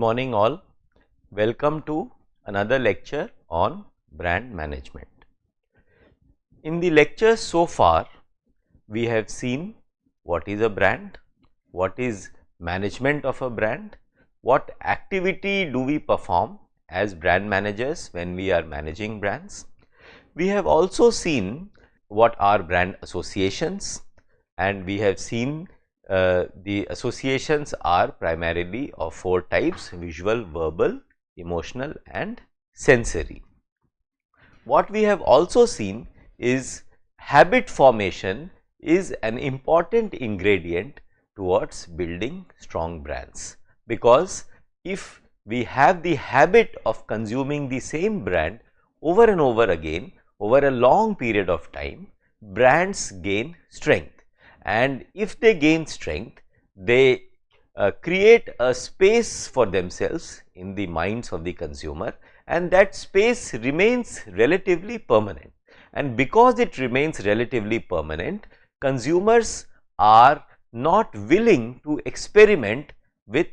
morning all. Welcome to another lecture on brand management. In the lectures so far, we have seen what is a brand, what is management of a brand, what activity do we perform as brand managers when we are managing brands. We have also seen what are brand associations, and we have seen the associations are primarily of 4 types: visual, verbal, emotional and sensory. What we have also seen is habit formation is an important ingredient towards building strong brands, because if we have the habit of consuming the same brand over and over again over a long period of time, brands gain strength. And if they gain strength, they create a space for themselves in the minds of the consumer, and that space remains relatively permanent. And because it remains relatively permanent, consumers are not willing to experiment with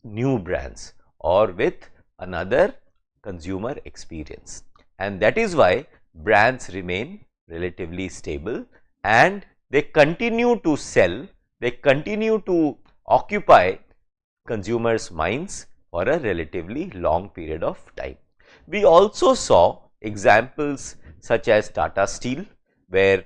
new brands or with another consumer experience. And that is why brands remain relatively stable and they continue to sell, they continue to occupy consumers' minds for a relatively long period of time. We also saw examples such as Tata Steel, where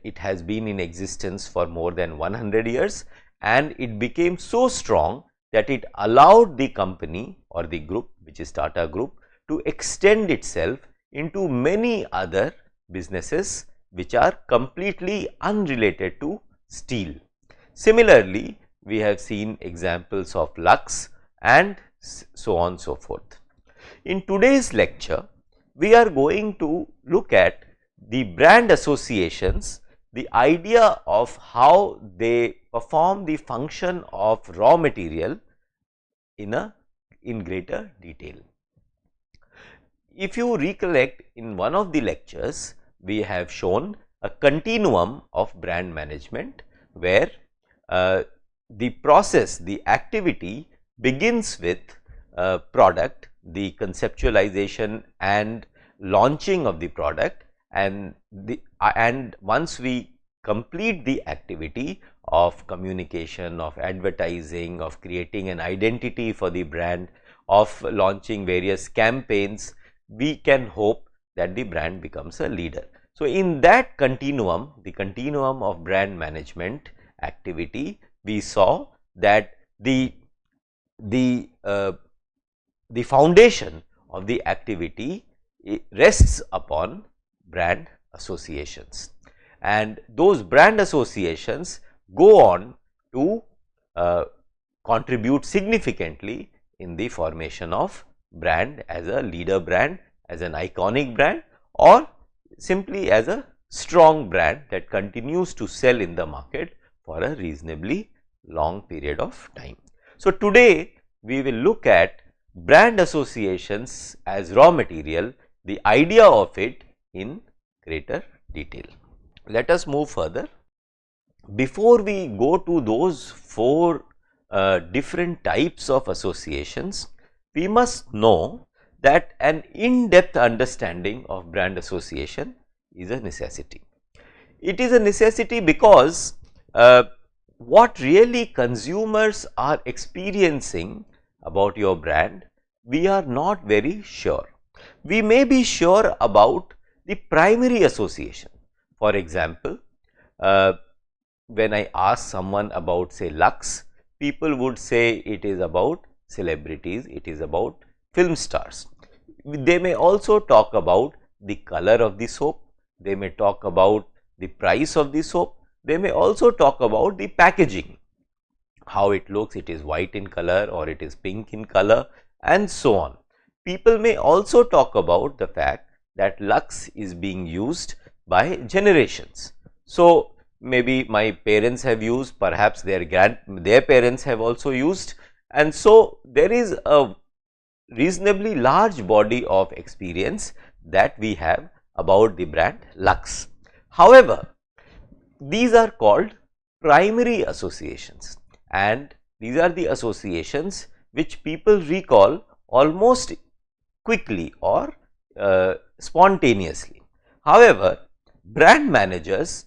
it has been in existence for more than 100 years and it became so strong that it allowed the company or the group, which is Tata Group, to extend itself into many other businesses which are completely unrelated to steel. Similarly, we have seen examples of Lux and so on and so forth. In today's lecture, we are going to look at the brand associations, the idea of how they perform the function of raw material in greater detail. If you recollect, in one of the lectures, we have shown a continuum of brand management where the process, the activity begins with product, the conceptualization and launching of the product, and once we complete the activity of communication, of advertising, of creating an identity for the brand, of launching various campaigns, we can hope that the brand becomes a leader. So, in that continuum, the continuum of brand management activity, we saw that the foundation of the activity rests upon brand associations, and those brand associations go on to contribute significantly in the formation of brand as a leader brand, as an iconic brand, or simply as a strong brand that continues to sell in the market for a reasonably long period of time. So, today we will look at brand associations as raw material, the idea of it in greater detail. Let us move further. Before we go to those 4 different types of associations, we must know that an in-depth understanding of brand association is a necessity. It is a necessity because what really consumers are experiencing about your brand, we are not very sure. We may be sure about the primary association. For example, when I ask someone about, say, Lux, people would say it is about celebrities, it is about film stars. They may also talk about the color of the soap, they may talk about the price of the soap, they may also talk about the packaging, how it looks, it is white in color or it is pink in color, and so on. People may also talk about the fact that Lux is being used by generations. So, maybe my parents have used, perhaps their parents have also used, and so there is a reasonably large body of experience that we have about the brand Lux. However, these are called primary associations, and these are the associations which people recall almost quickly or spontaneously. However, brand managers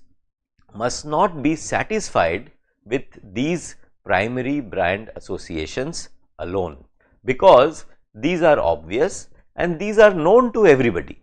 must not be satisfied with these primary brand associations alone, because these are obvious and these are known to everybody,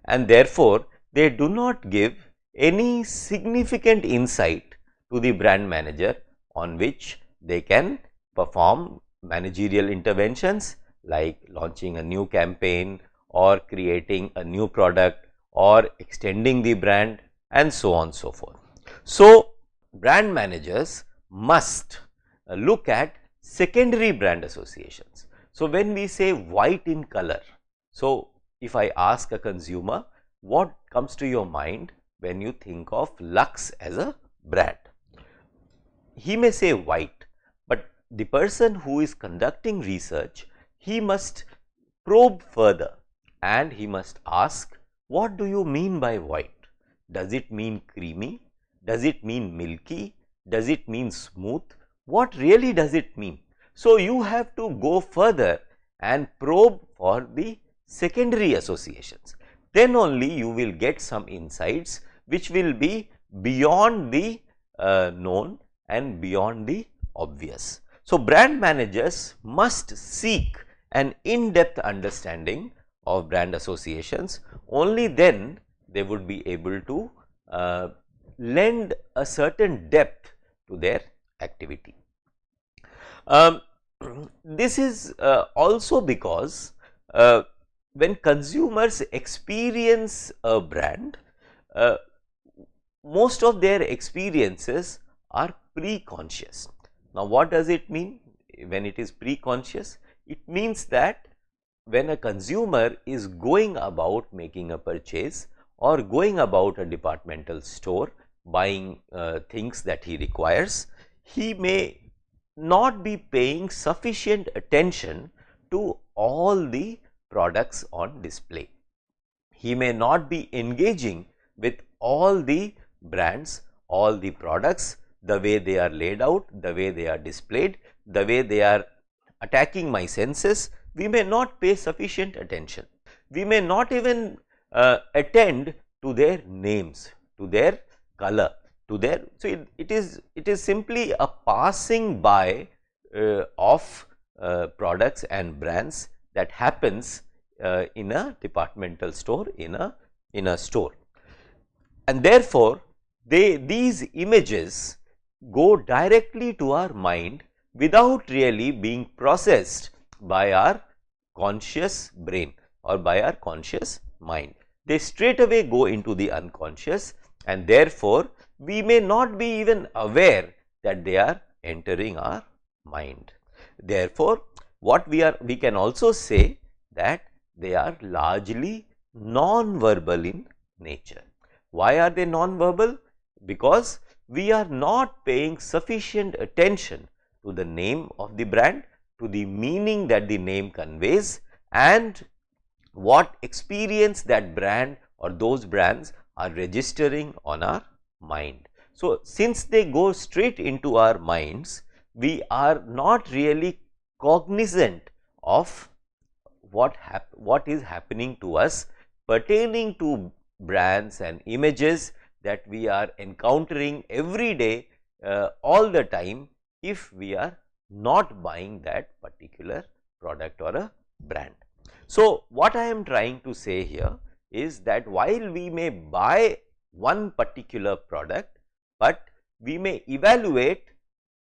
and therefore, they do not give any significant insight to the brand manager on which they can perform managerial interventions like launching a new campaign or creating a new product or extending the brand and so on and so forth. So, brand managers must look at secondary brand associations. So, when we say white in color, so if I ask a consumer, what comes to your mind when you think of Lux as a brand? He may say white, but the person who is conducting research, he must probe further and he must ask, what do you mean by white? Does it mean creamy? Does it mean milky? Does it mean smooth? What really does it mean? So, you have to go further and probe for the secondary associations. Then only you will get some insights which will be beyond the known and beyond the obvious. So, brand managers must seek an in-depth understanding of brand associations. Only then they would be able to lend a certain depth to their activity. This is also because when consumers experience a brand, most of their experiences are pre-conscious. Now, what does it mean when it is pre-conscious? It means that when a consumer is going about making a purchase or going about a departmental store buying things that he requires, he may not be paying sufficient attention to all the products on display. He may not be engaging with all the brands, all the products, the way they are laid out, the way they are displayed, the way they are attacking my senses. We may not pay sufficient attention. We may not even attend to their names, to their color, to their, so it is simply a passing by of products and brands that happens in a departmental store, in a store, and therefore these images go directly to our mind without really being processed by our conscious brain or by our conscious mind. They straight away go into the unconscious, and therefore we may not be even aware that they are entering our mind. Therefore, what we can also say that they are largely non-verbal in nature. Why are they non-verbal? Because we are not paying sufficient attention to the name of the brand, to the meaning that the name conveys, and what experience that brand or those brands are registering on our mind. So, since they go straight into our minds, we are not really cognizant of what is happening to us pertaining to brands and images that we are encountering every day, all the time, if we are not buying that particular product or a brand. So, what I am trying to say here is that while we may buy one particular product, but we may evaluate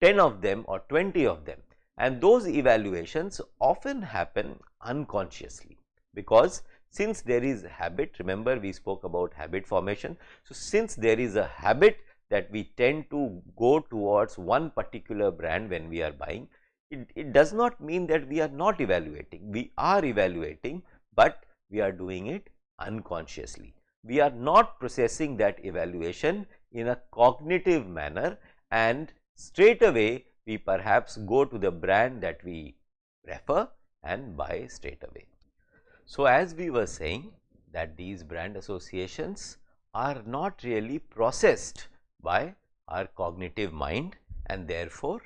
10 of them or 20 of them, and those evaluations often happen unconsciously, because since there is habit, remember we spoke about habit formation. So, since there is a habit that we tend to go towards one particular brand when we are buying, it does not mean that we are not evaluating. We are evaluating, but we are doing it unconsciously. We are not processing that evaluation in a cognitive manner, and straight away we perhaps go to the brand that we prefer and buy straight away. So, as we were saying that these brand associations are not really processed by our cognitive mind, and therefore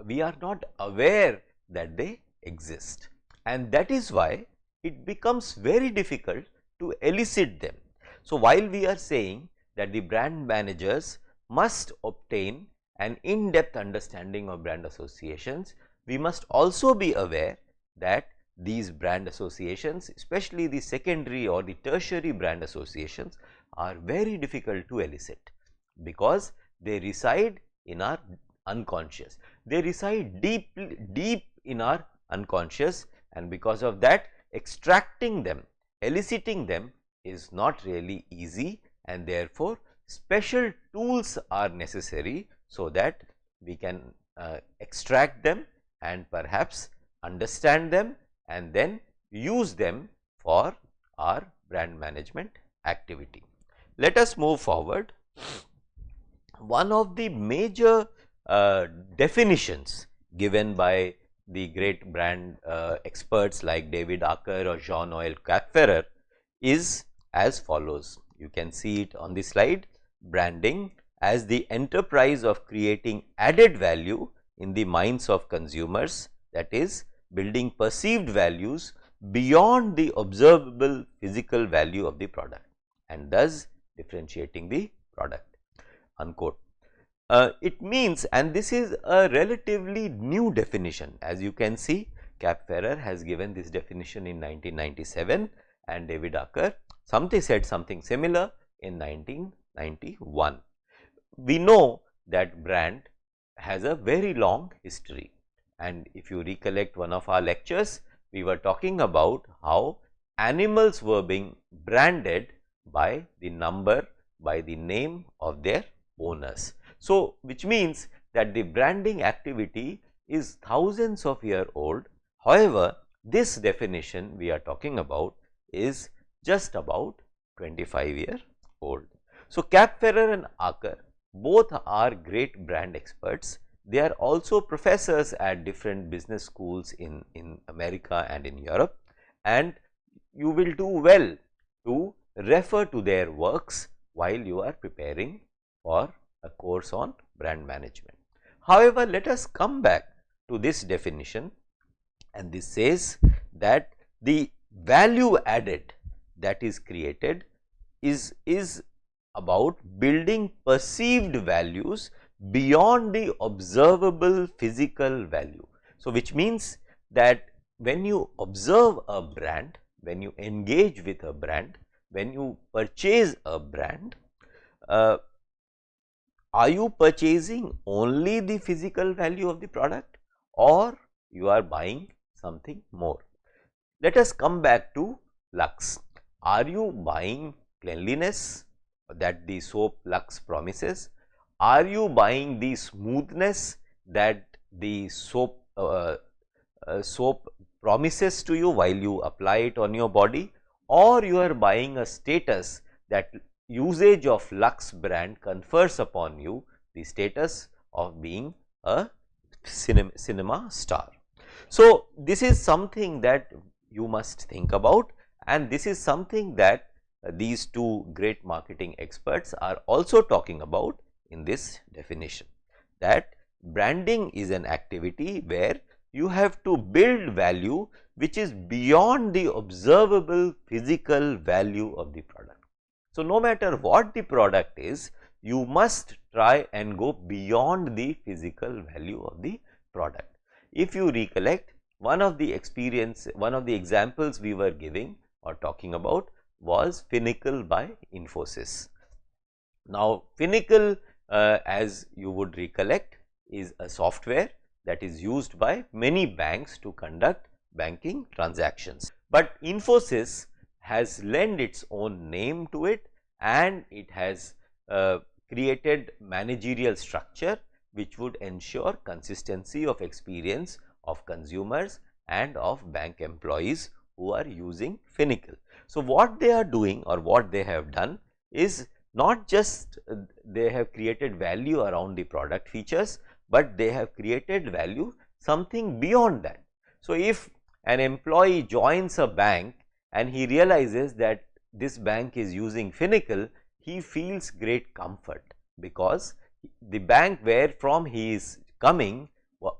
we are not aware that they exist, and that is why it becomes very difficult to elicit them. So, while we are saying that the brand managers must obtain an in-depth understanding of brand associations, we must also be aware that these brand associations, especially the secondary or the tertiary brand associations, are very difficult to elicit, because they reside in our unconscious. They reside deep in our unconscious, and because of that, extracting them, eliciting them is not really easy, and therefore special tools are necessary so that we can extract them and perhaps understand them and then use them for our brand management activity. Let us move forward. One of the major definitions given by the great brand experts like David Acker or Jean-Noël Capferrer is as follows. You can see it on the slide. Branding as the enterprise of creating added value in the minds of consumers, that is, building perceived values beyond the observable physical value of the product, and thus differentiating the product, unquote. It means, and this is a relatively new definition, as you can see, Capferrer has given this definition in 1997 and David Acker said something similar in 1991. We know that brand has a very long history, and if you recollect one of our lectures, we were talking about how animals were being branded by the number, by the name of their owners. So, which means that the branding activity is thousands of years old. However, this definition we are talking about is just about 25 years old. So, Capferrer and Acker both are great brand experts. They are also professors at different business schools in America and in Europe, and you will do well to refer to their works while you are preparing for a course on brand management. However, let us come back to this definition, and this says that the value added that is created is about building perceived values beyond the observable physical value. So, which means that when you observe a brand, when you engage with a brand, when you purchase a brand, are you purchasing only the physical value of the product, or you are buying something more? Let us come back to Lux. Are you buying cleanliness that the soap Lux promises? Are you buying the smoothness that the soap promises to you while you apply it on your body, or you are buying a status that usage of Lux brand confers upon you, the status of being a cinema star? So, this is something that you must think about, and this is something that these two great marketing experts are also talking about in this definition, that branding is an activity where you have to build value which is beyond the observable physical value of the product. So, no matter what the product is, you must try and go beyond the physical value of the product. If you recollect, one of the examples we were giving or talking about was Finacle by Infosys. Now, Finacle, as you would recollect, is a software that is used by many banks to conduct banking transactions. But Infosys has lent its own name to it, and it has created managerial structure which would ensure consistency of experience of consumers and of bank employees who are using Finacle. So, what they are doing, or what they have done, is not just they have created value around the product features, but they have created value something beyond that. So, if an employee joins a bank and he realizes that this bank is using Finacle, he feels great comfort, because the bank where from he is coming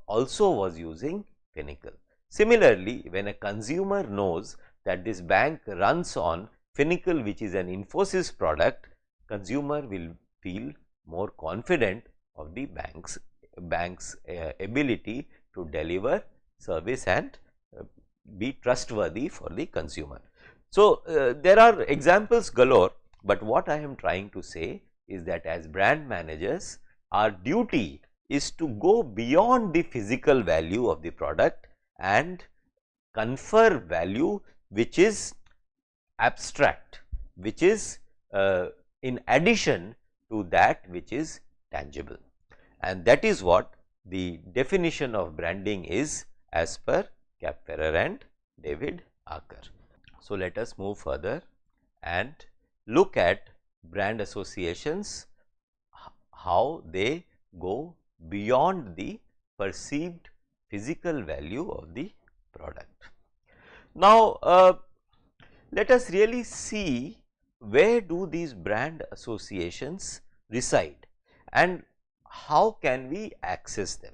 also was using Pinnacle. Similarly, when a consumer knows that this bank runs on Pinnacle, which is an Infosys product, consumer will feel more confident of the bank's ability to deliver service and be trustworthy for the consumer. So, there are examples galore, but what I am trying to say is that as brand managers, our duty is to go beyond the physical value of the product and confer value which is abstract, which is in addition to that which is tangible, and that is what the definition of branding is as per Kapferer and David Archer. So, let us move further and look at brand associations, how they go beyond the perceived physical value of the product. Now, let us really see where do these brand associations reside and how can we access them.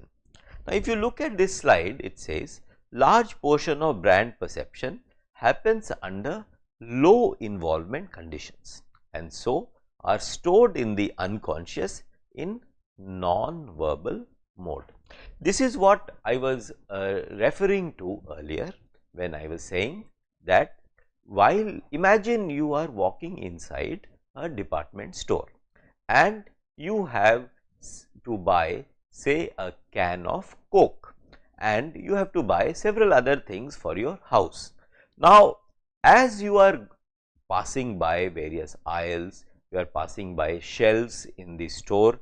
Now, if you look at this slide, it says large portion of brand perception happens under low involvement conditions and so are stored in the unconscious in non-verbal mode. This is what I was referring to earlier when I was saying that while imagine you are walking inside a department store and you have to buy say a can of Coke and you have to buy several other things for your house. Now, as you are passing by various aisles, you are passing by shelves in the store,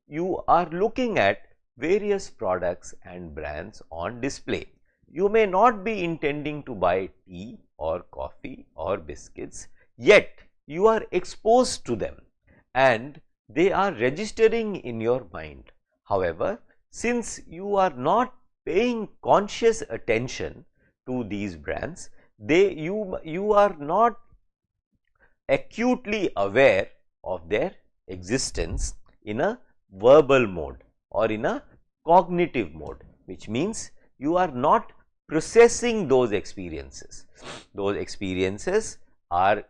you are looking at various products and brands on display. You may not be intending to buy tea or coffee or biscuits, yet you are exposed to them and they are registering in your mind. However, since you are not paying conscious attention to these brands, you are not acutely aware of their existence in a verbal mode or in a cognitive mode, which means you are not processing those experiences. Those experiences are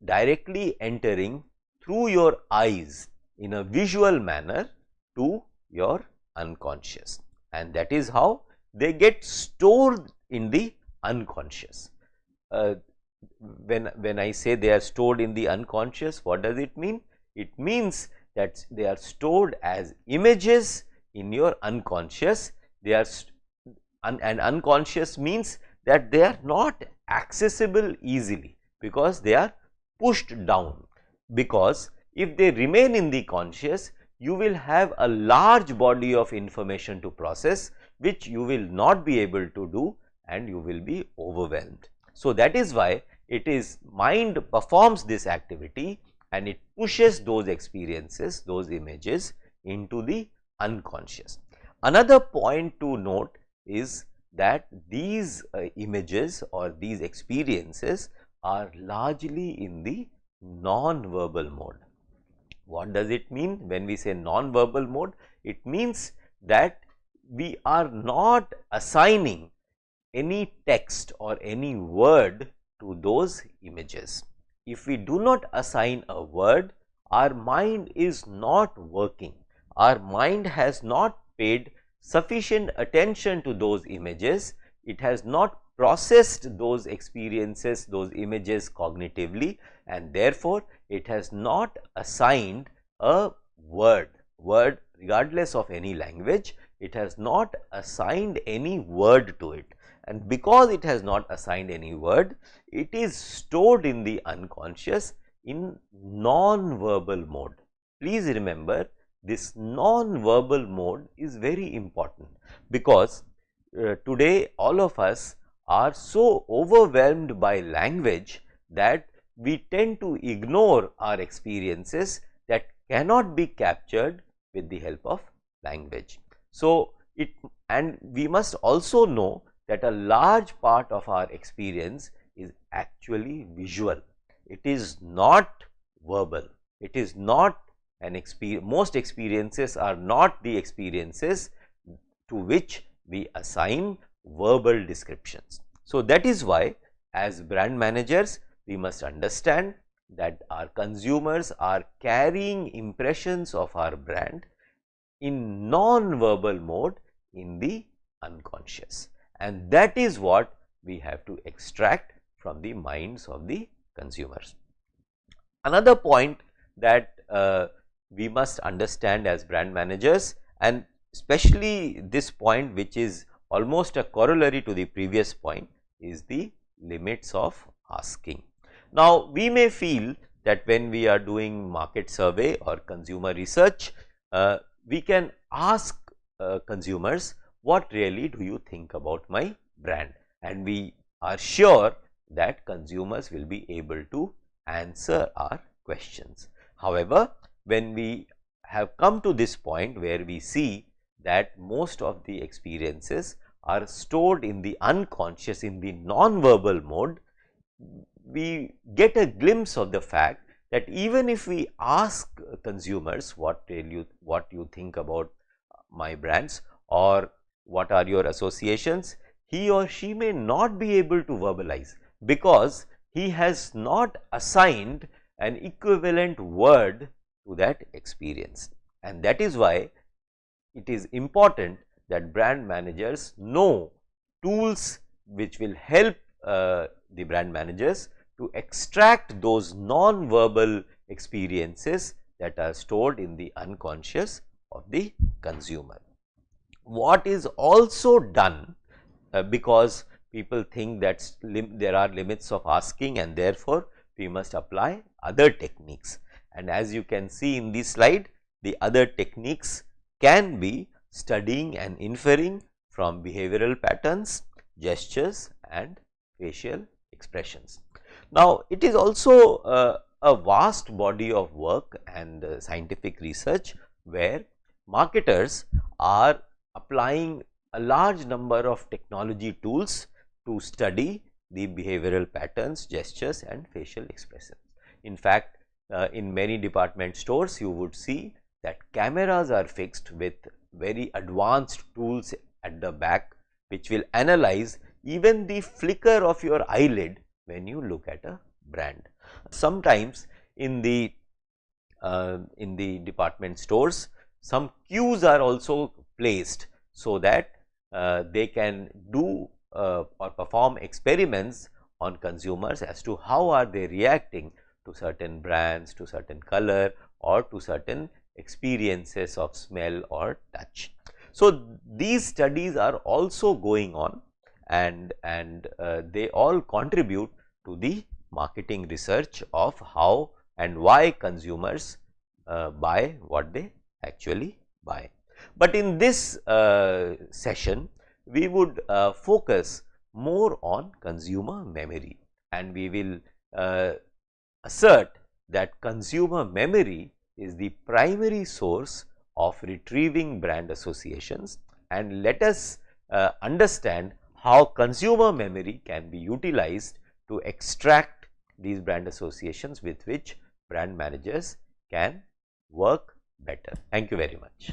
directly entering through your eyes in a visual manner to your unconscious, and that is how they get stored in the unconscious. When I say they are stored in the unconscious, what does it mean? It means that they are stored as images in your unconscious. They are and unconscious means that they are not accessible easily because they are pushed down, because if they remain in the conscious, you will have a large body of information to process which you will not be able to do and you will be overwhelmed. So, that is why it is mind performs this activity and it pushes those experiences, those images into the unconscious. Another point to note is that these images or these experiences are largely in the non-verbal mode. What does it mean when we say non-verbal mode? It means that we are not assigning any text or any word to those images. If we do not assign a word, our mind is not working. Our mind has not paid sufficient attention to those images. It has not processed those experiences, those images cognitively, and therefore it has not assigned a word regardless of any language. It has not assigned any word to it, and because it has not assigned any word, it is stored in the unconscious in non-verbal mode. Please remember, this non-verbal mode is very important because today all of us are so overwhelmed by language that we tend to ignore our experiences that cannot be captured with the help of language. So, and we must also know that a large part of our experience is actually visual. It is not verbal. It is not an experience. Most experiences are not the experiences to which we assign verbal descriptions. So that is why as brand managers we must understand that our consumers are carrying impressions of our brand in non-verbal mode in the unconscious, and that is what we have to extract from the minds of the consumers. Another point that we must understand as brand managers, and especially this point which is almost a corollary to the previous point, is the limits of asking. Now, we may feel that when we are doing market survey or consumer research, we can ask consumers, what really do you think about my brand, and we are sure that consumers will be able to answer our questions. However, when we have come to this point where we see that most of the experiences are stored in the unconscious, in the non-verbal mode, we get a glimpse of the fact that even if we ask consumers what you think about my brands or what are your associations, he or she may not be able to verbalize, because he has not assigned an equivalent word to that experience. And that is why it is important that brand managers know tools which will help the brand managers to extract those non-verbal experiences that are stored in the unconscious of the consumer. What is also done, because people think that there are limits of asking and therefore we must apply other techniques, and as you can see in this slide, the other techniques can be studying and inferring from behavioral patterns, gestures and facial expressions. Now, it is also a vast body of work and scientific research where marketers are applying a large number of technology tools to study the behavioral patterns, gestures and facial expressions. In fact, in many department stores you would see that cameras are fixed with very advanced tools at the back which will analyze even the flicker of your eyelid when you look at a brand. Sometimes in the department stores, some cues are also placed so that they can do or perform experiments on consumers as to how are they reacting to certain brands, to certain color or to certain experiences of smell or touch. So these studies are also going on, and they all contribute to the marketing research of how and why consumers buy what they actually buy. But in this session, we would focus more on consumer memory, and we will assert that consumer memory is the primary source of retrieving brand associations, and let us understand how consumer memory can be utilized to extract these brand associations with which brand managers can work better. Thank you very much.